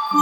Hi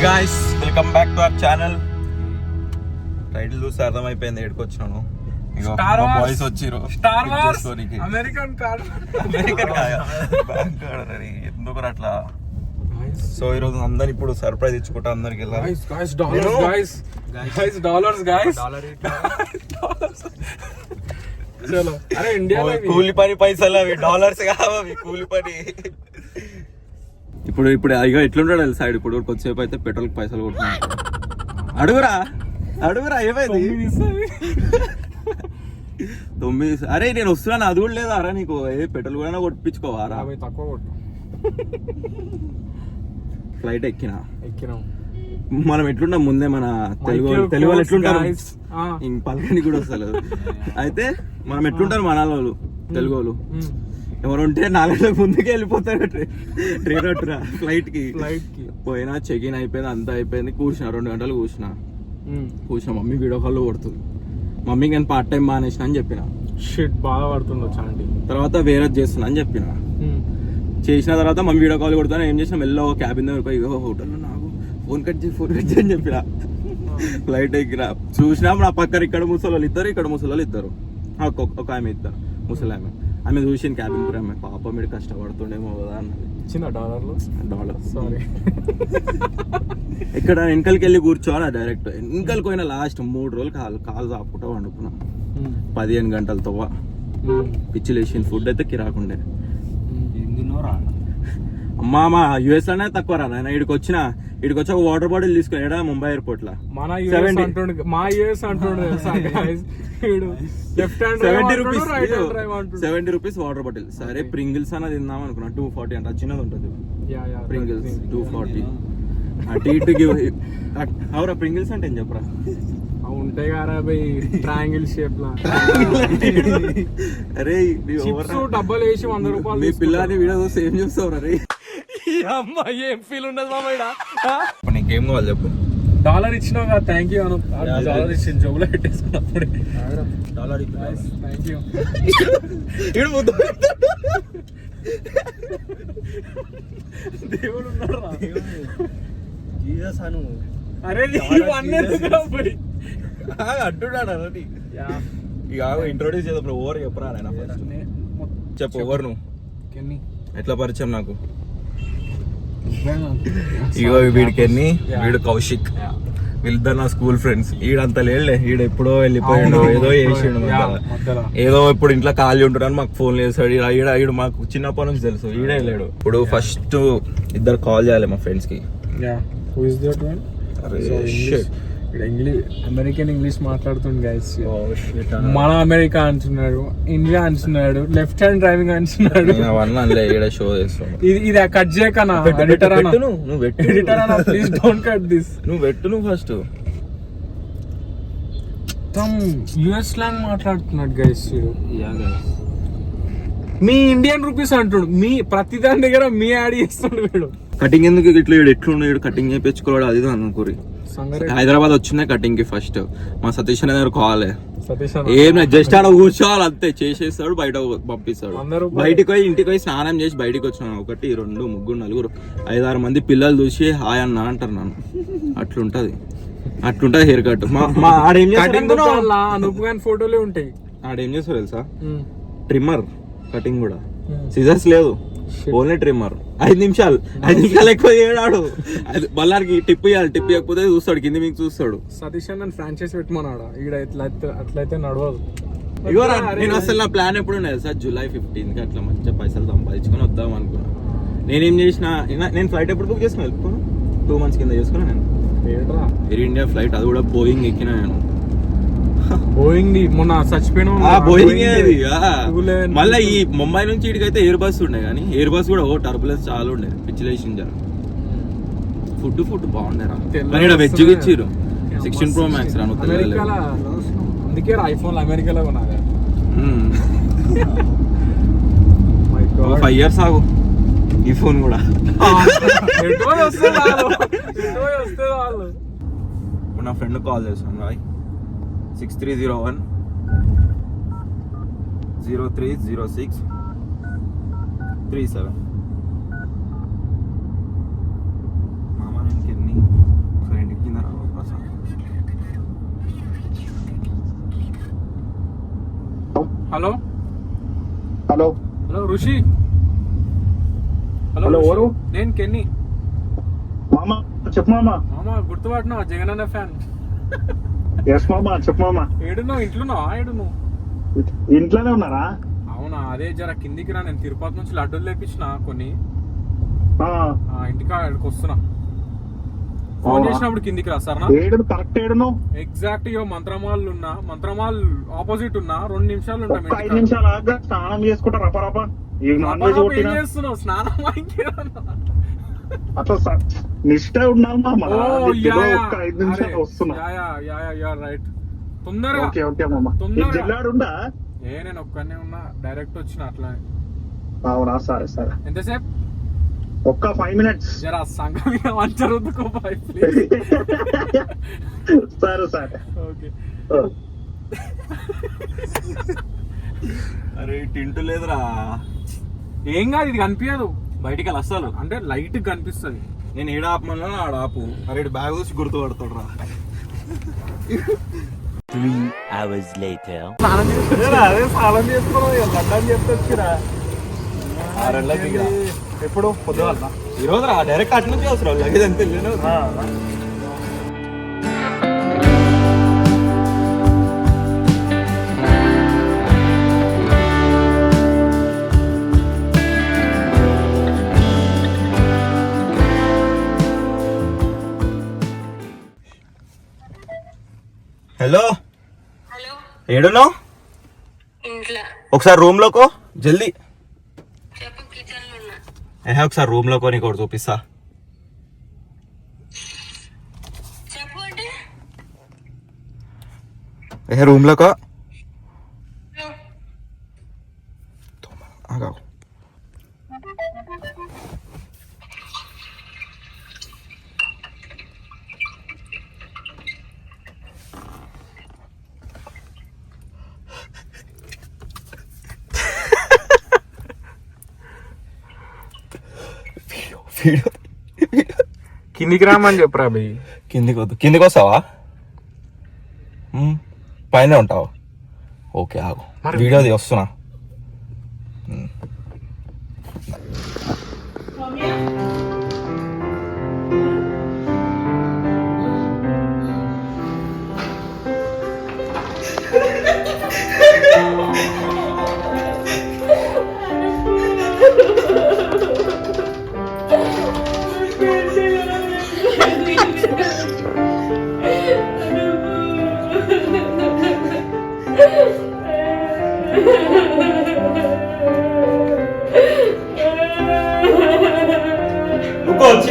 guys, welcome back to our channel. Title చూస్తే అర్థమైపోయింది ఎక్కడికొచ్చినాను. ఇగో మా బాయ్స్ వచ్చిరు. Star Wars American car bank order ఎందుకు అట్లా. సో ఈ రోజు అందరు ఇప్పుడు సర్ప్రైజ్ ఇచ్చుకుంటా అందరికి వెళ్ళాలి. చలో అరే ఇండియా కూలి పని పైసలు అవి డాలర్స్ కావి కూలి పని. ఇప్పుడు ఇక ఎట్లుంటాడు సైడ్ ఇప్పుడు కొద్దిసేపు అయితే పెట్రోల్ పైసలు కొట్టుకుంటాడు. అడుగురా ఏమైంది 9. అరే నేను వస్తున్నాను అది కూడా లేదా అరా నీకు పెట్రోల్ కూడా కొట్టించుకోవారా తక్కువ కొట్టు. ఫ్లైట్ ఎక్కినాం మనం ఎట్లుంటాం ముందే మన తెలుగు వాళ్ళు ఎట్లుంటారు పలకని కూడా వస్తలేదు. అయితే మనం ఎట్లుంటారు మన వాళ్ళు తెలుగు వాళ్ళు ఎవరు ఉంటే 4 గంటలకు ముందుకే వెళ్ళిపోతారు ట్రైన్ ఫ్లైట్ కి పోయినా చెక్ ఇన్ అయిపోయింది అంతా అయిపోయింది. కూర్చున్నా 2 గంటలు కూర్చున్నా మమ్మీ వీడియో కాల్లో కొడుతుంది. మమ్మీకి నేను పార్ట్ టైం మానేసిన అని చెప్పిన. బాగా పడుతుంది తర్వాత వేరే చేస్తున్నా అని చెప్పిన. చేసిన తర్వాత మమ్మీ వీడియో కాల్ కొడుతున్నా. ఏం చేసినా మెల్ల క్యాబిన్ దగ్గర ఇగో హోటల్లో నాకు ఫోన్ కట్ చేయి అని చెప్పిన. ఫ్లైట్ ఎక్కిన చూసినా నా పక్కన ఇక్కడ ముసలి ఇద్దరు ఇక్కడ ముసలి ఇద్దరు ఒక ఆమె ఇద్దరు ముసలి ఆమె చూసిన క్యాబిన్ కూడా ఆమె పాప మీరు కష్టపడుతుండేమో కదా అన్నది. $1 సారీ ఇక్కడ వెనకలకి వెళ్ళి కూర్చోవాలి డైరెక్ట్ వెనకలకి పోయిన లాస్ట్ 3 రోజులు కాలు చాపుకుంటా వండుకున్నా. 15 గంటలతో పిచ్చి లేచిన ఫుడ్ అయితే కిరాకుండే. అమ్మా మా యుఎస్ లోనే తక్కువ రా నాయన. ఇక్కడికి వచ్చి ఒక వాటర్ బాటిల్ తీసుకుని ముంబై ఎయిర్పోర్ట్ లా మన యుఎస్ అంటుండే 70 రూపీస్ వాటర్ బాటిల్. సరే ప్రింగిల్స్ అన్న తిందాం అనుకున్నా 240 అంట చిన్నది ఉంటుంది ప్రింగిల్స్ 240. అటు ఇటు అవురా ప్రింగిల్స్ అంటే ఏం చెప్పరా ఉంటాయి కదా ట్రయాంగిల్ షేప్ లా. అరే డబ్బులు వేసి $100 మీ పిల్లని వీడియో సేమ్ చూస్తావు రే. అమ్మాయి ఏం ఫీల్ ఉండదు మామయ్య. నీకేం కావాలి చెప్పు. $1 ఇచ్చినావు కదా థ్యాంక్ యూ అను. $1 ఇచ్చిన జోబులో పెట్టేసుకున్నప్పుడు థ్యాంక్ యూ. దేవుడు ఉన్నాడు అరే అంటున్నాడు ఇక ఇంట్రొడ్యూస్ చేద్దాం. ఓవర్ చెప్పరా చెప్పు ఓవర్ నువ్వు ఎట్లా పరిచయం నాకు. ఇగో వీడికి వీడు కౌశిక్ వీళ్ళిద్దరు నా స్కూల్ ఫ్రెండ్స్. ఈడంతా లేడులే ఈడ ఎప్పుడో వెళ్ళిపోయాడు ఏదో చేసిండు ఏదో ఇప్పుడు ఇంట్లో ఖాళీ ఉంటున్నాను మాకు ఫోన్ చేస్తాడు. ఈడు మాకు చిన్నప్పటి నుంచి తెలుసు ఈడే లేడు. ఇప్పుడు ఫస్ట్ ఇద్దరు కాల్ చేయాలి మా ఫ్రెండ్స్ కి. అమెరికన్ ఇంగ్లీష్ మాట్లాడుతుంది గైస్. మన అమెరికా అంటున్నాడు ఇండియా అంటున్నాడు లెఫ్ట్ హ్యాండ్ డ్రైవింగ్ అంటున్నాడు. షో చేస్తాడు ఇది కట్ చేయకనా ఎడిటర్ అన్న ప్లీజ్ డోంట్ కట్ దిస్. నువ్వు పెట్టు నువ్వు ఫస్ట్. యుఎస్ స్లాంగ్ మాట్లాడుతున్నాడు గైస్. మీ ఇండియన్ రూపీస్ అంటుడు మీ ప్రతి దాని దగ్గర మీ యాడ్ చేస్తున్నాడు వీడు. కటింగ్ ఎందుకు ఇట్లా ఎట్లున్నాడు కటింగ్ చేయించుకోవాడు అది అనుకోరి. హైదరాబాద్ వచ్చినాయి కటింగ్ కి ఫస్ట్ మా సతీష్ అనే దగ్గర కావాలి. ఏం జస్ట్ ఆడ కూర్చోవాలి అంతే చేసేస్తాడు బయట పంపిస్తాడు. బయటికి పోయి ఇంటికి పోయి స్నానం చేసి బయటికి వచ్చినాను 1 2 3 4 5 6 మంది పిల్లలు చూసి హాయ్ అన్న అంటారు నన్ను. అట్లుంటది హెయిర్ కట్. ఫోటోలే ఉంటాయి. ఆడేం చేస్తారు తెలుసా ట్రిమ్మర్ కటింగ్ కూడా సిజర్స్ లేదు ఓన్లీ ట్రిమ్మర్ 5 నిమిషాలు ఎక్కువ చేయడాడు. బల్లారికి టిప్ ఇవ్వాలి, టిప్ ఇవ్వకపోతే చూస్తాడు, కింది మీకు చూస్తాడు. సతీష్ అన్న ఫ్రాంచైజ్ పెట్టమన్నాడు ఈడ, అట్లయితే నడవదు. ఇగోరా నేను అసలు నా ప్లాన్ ఎప్పుడు ఉండేది సార్, July 15th కి అట్లా మంచిగా పైసలు సంపాదించుకొని వద్దాం అనుకున్నా. నేనేం చేసిన, నేను ఫ్లైట్ ఎప్పుడు బుక్ చేసుకుని వెళ్ళిపోను, 2 months కింద చేసుకున్నా నేను. ఎయిర్ ఇండియా ఫ్లైట్, అది కూడా బోయింగ్ ఎక్కినా నేను. బోయింగ్ మొన్న చచ్చిపోయిన బోయింగ్ అది. మళ్ళీ ఈ ముంబై నుంచి ఇటుకైతే ఎయిర్ బస్ ఉండే, కానీ ఎయిర్ బస్ కూడా టర్బులెన్స్ చాలా ఉండే, పిచ్చిలేసింది జర. ఫుడ్ బాగుండేరా, కానీ ఇక్కడ వెజ్ ఇచ్చిర్రు. 16 Pro Max రాను. అందుకే ఐఫోన్ అమెరికాలో కొనాలి. 5 years ఆగు ఈ ఫోన్ కూడా. నా ఫ్రెండ్ కాల్ చేస్తాను రాయ్, 6301-0306-37. మామ నేను కింది ఒకసారి ఇంటికి కింద రావు ప్రసాద్. హలో హలో హలో ఋషి. హలో ఎవరు? నేను కెన్నీ. మామ చెప్పు మామ. మామ గుర్తుపట్టినావా? జగన్ అన్న ఫ్యాన్. ఎస్ మామ చెప్పు మామ. ఏడున్నావు? ఇంట్లోన్నావా? ఏడున్నావు? ఇంట్లోనే ఉన్నారా? అవునా, అదే జర కిందికి రా, నేను తిరుపతి నుంచి లడ్డూలు తెప్పించిన కొన్ని, ఇంటికి అక్కడికి వస్తున్నా. ఫోన్ చేసినప్పుడు కిందికి రా సరేనా? కరెక్ట్ ఏడును ఎగ్జాక్ట్ మంత్రమాల్ ఉన్నా, మంత్రమాల్ ఆపోజిట్ ఉన్నా. 2 నిమిషాలు ఉంటాం. 5 నిమిషాలు ఆగా స్నానం చేసుకుంటా రపరప. చేస్తున్నావు స్నానం? అట్లా నిష్ట ఉండాలి మామ. 5 నిమిషాలు వస్తున్నా. రైట్, తొందరగా. ఓకే మామ. జిల్లాడుండా? నేను ఒక్కనే ఉన్నా, డైరెక్ట్ వచ్చిన అట్లా. అవునా, సరే సరే. ఎంతసేపు? ఒక్క 5 minutes. జరా సంగం మంచరుకో బాయ్ ప్లీజ్. సరే సరే ఓకే. అరే టింటు లేదురా. ఏం కాదు, ఇది కనిపించదు బయటికి వెళ్ళి అస్సలు. అంటే లైట్ కనిపిస్తుంది. నేను ఏడ ఆపమన్నా ఆడ ఆపు. అరే బ్యాగ్ చూసి గుర్తుపడతాడు రా. 3 hours later. అదే స్నానం చేసుకోవాలి, లడ్డాన్ని చెప్తే వచ్చిరా. ఎప్పుడు పొద్దున ఈ రోజు రా, డైరెక్ట్ అటు నుంచి వస్తారు లగేజ్ అంతే. హలో హలో, ఏడున్నావు? ఇంట్లో. ఒకసారి రూమ్ లోకో జల్దీ. చెప్పు, కిచెన్ లో ఉన్నా. ఒకసారి రూమ్ లోకో, నీకు ఒకటి చూపిస్తా. చెప్పు అంటే రూమ్ లోకో. ఆగా కిందికి రామని చెప్పురా బి. కిందికి వస్తావా? పైన ఉంటావా? ఓకే ఆగు, వీడియోది వస్తున్నా.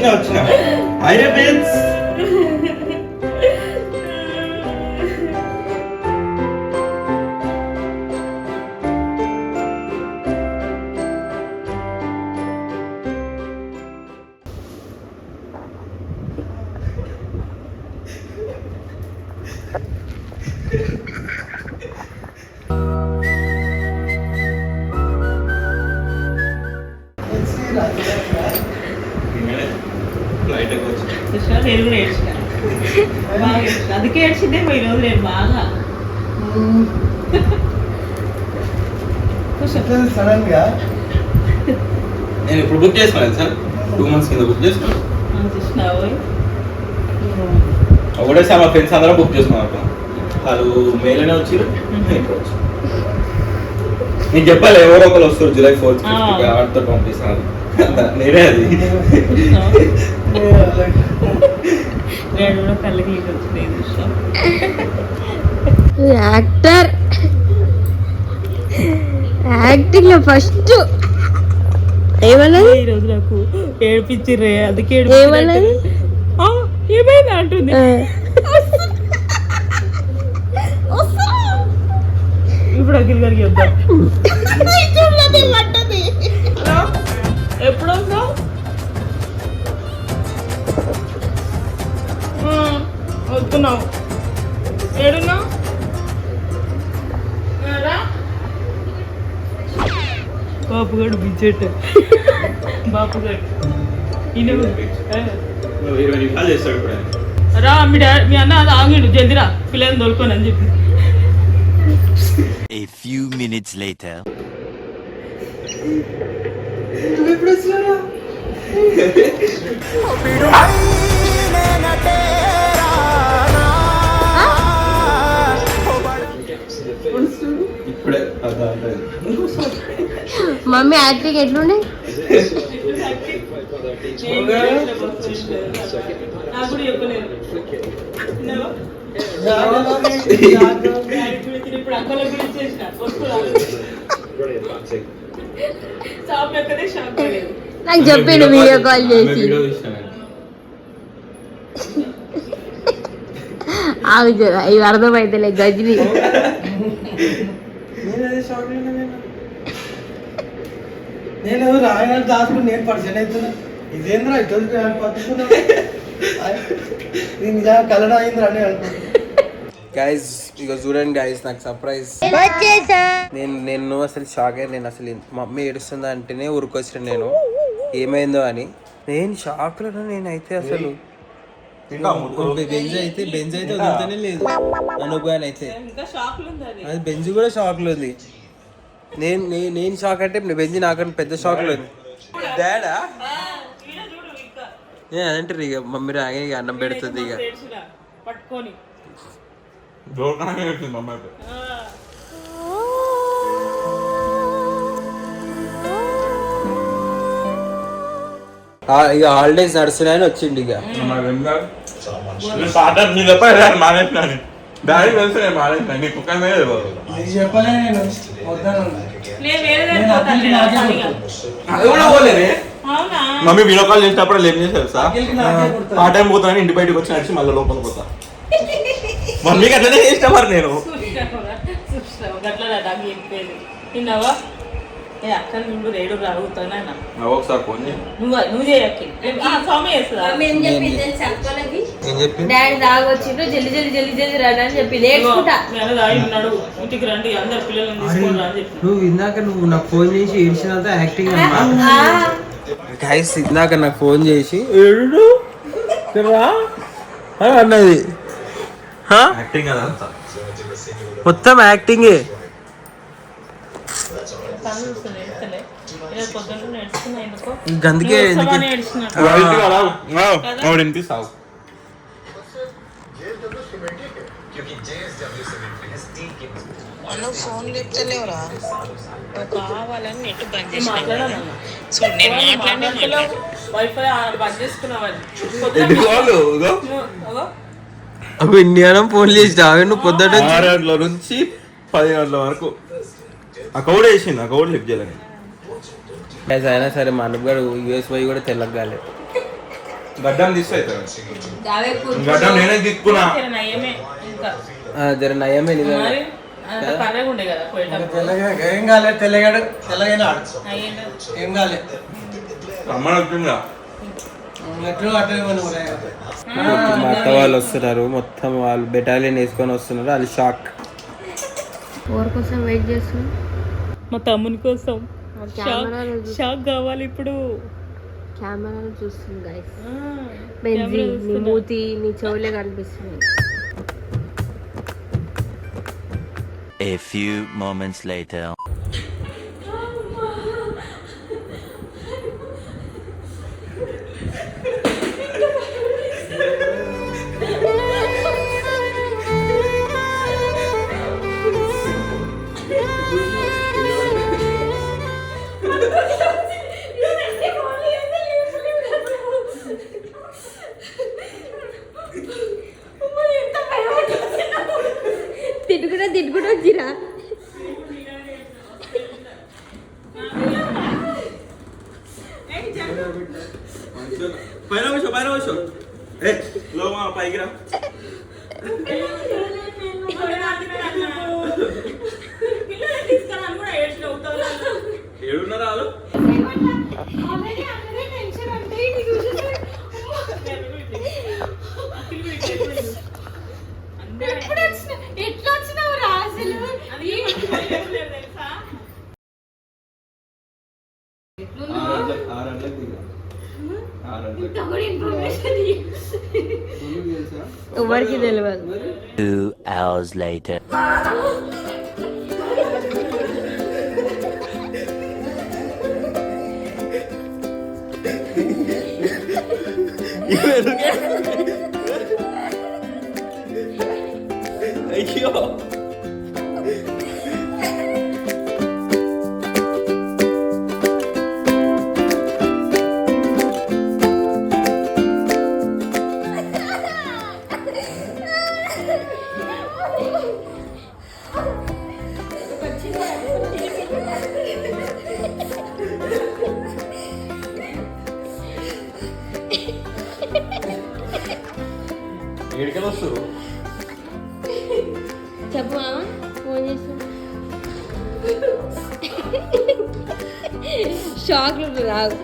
వచ్చిన అరే బెన్స్. నేను కూడా ఏడ్చిన, బాగా ఏడ్చిన. అందుకే ఏడ్చిందే పోయి రోజు నేను బాగా సడన్ గా నేను ఇప్పుడు బుక్ చేసుకున్నాను సార్ 2 months కింద బుక్ చేసుకున్నాను. చూసినావు ఒకటేసారి మా ఫ్రెండ్స్ అందరం బుక్ చేసుకున్నాను. వాళ్ళు మేలోనే వచ్చారు. నేను చెప్పాలి ఎవరో ఒకరు వస్తారు July 4th ఆడితో పంపిస్తాను. నేనే అది కళ్ళకి వచ్చినాయి చూసినావు. యాక్టర్ యాక్టింగ్ లో ఫస్ట్ ఏమన్నది ఈ రోజు నాకు ఏడిపించిర్రే అందుకే ఏమన్నది ఏమైనా అంటుంది. ఇప్పుడు అఖిల్ గారికి చెప్తాం. ఎప్పుడు వస్తావు? వస్తున్నావు. ఏడున్నావు? బాపుగాడు బిచ్చెట్టు. బాపుగాడు రా మీ అన్న అది ఆగిండు జల్దిరా పిల్లల్ని తోలుకొని అని చెప్పి. A few minutes later. ఇప్పుడే మమ్మీ యాక్టింగ్ ఎట్లుండే నాకు కూడా చెప్పలేదు. ఇప్పుడు అక్కల గురించి చేసిన షాప్ ఎక్కడే షాప్ లేదు. నాకు చెప్పిండు వీడియో కాల్ చేసి ఆగు ఇవి అర్థమైతలే గజ్ని నేను రాయన దాచుకుని నేను పరిచయం అవుతున్నా ఇదేంద్రా ఇటు పట్టుకున్నా నేను కలర్ అయిందిరా అని అనుకుంటున్నా. గైస్ ఇక చూడండి గైస్ నాకు సర్ప్రైజ్. నేను అసలు షాక్ అయ్యాను. నేను అసలు మమ్మీ ఏడుస్తుందా అంటేనే ఊరుకొచ్చాను నేను ఏమైందో అని. నేను షాక్లో నేనైతే అసలు బెంజ్ అయితే వదులుతూనే లేదు అనుభవాన్ని అయితే. అది బెంజ్ కూడా షాక్లో ఉంది. నేను షాక్ అంటే బెంజ్ నాకన్నా పెద్ద షాక్లో ఉంది. డాడా అదంటారు ఇక మమ్మీ రాగా ఇక అన్నం పెడుతుంది ఇక పట్టుకొని ఇక హాలిడేస్ నడుస్తున్నాయని వచ్చిండు ఇక చెప్పలే నేను వద్దాను. మమ్మీ వీడియో కాల్ చేసినప్పుడు ఏం చేశారు సార్ ఆ టైం పోతాను ఇంటి బయటకు వచ్చి నడిచి మళ్ళీ లోపల పోతా. మమ్మీకి అట్లనే చేసిన మరి నేను తిన్నావా? అక్కడ నుండి రేడు రాగుతానా ఒకసారి ఫోన్ నువ్వు చేయకి స్వామి చేస్తుందా? డాడీ తాగొచ్చిండు జల్లి జల్లి జల్లి జల్లి రండి అని చెప్పి నేర్చుకుంటా ఉన్నాడు ఇంటికి రండి అందరు పిల్లలను తీసుకోండి అని చెప్పి. నువ్వు ఇందాక నాకు ఫోన్ చేసి ఏడ్చినంత యాక్టింగ్ గైస్ ఇందాక నాకు ఫోన్ చేసి ఏడు అన్నది మొత్తం యాక్టింగే. అందుకే ఫోన్ చెప్తలేవురా కావాలని నెట్ బంద్ వైఫై బంద్ చేసుకున్నావని ఇండియానం ఫోన్ చేసి నువ్వు పొద్దుట 6 గంటల నుంచి 10 గంటల వరకు అకౌంట్ వేసింది అకౌంట్ లిఫ్ట్ చేయలేని అయినా సరే మా అనుగాడు యూఎస్ పోయి కూడా తెల్లగాలి గడ్డం తీస్తాను గడ్డం నేనే తీసుకున్నా జర నయమే ఏం కాలే తెల్లగాడు తెల్లగైనా ఏం కాలే అమ్మని వచ్చిందా ఎట్లు అట్లా మా అత్త వాళ్ళు వస్తున్నారు మొత్తం వాళ్ళు బెటాలియన్ వేసుకొని వస్తున్నారు. అది షాక్. ఎవరి కోసం వెయిట్ చేస్తున్నాం? మా తమ్ముని కోసం షాక్ కావాలి ఇప్పుడు. కెమెరాలో చూస్తుంది గైస్. బెంజీ నీ మూతి నీ చెవులే కనిపిస్తుంది. A few moments later. తిట్టుకుంటూ వచ్చిరా పైన కూర్చో ఏ లోమా పైకి రా ఏడున్నారా వాళ్ళు ఎట్లా వచ్చినావు రా అసలు ఎవరికి తెలియదు 2 hours later. అయ్యో ఏడికలు వస్తారు చెప్పు మామ ఫోన్ చేసి షాక్ రాదు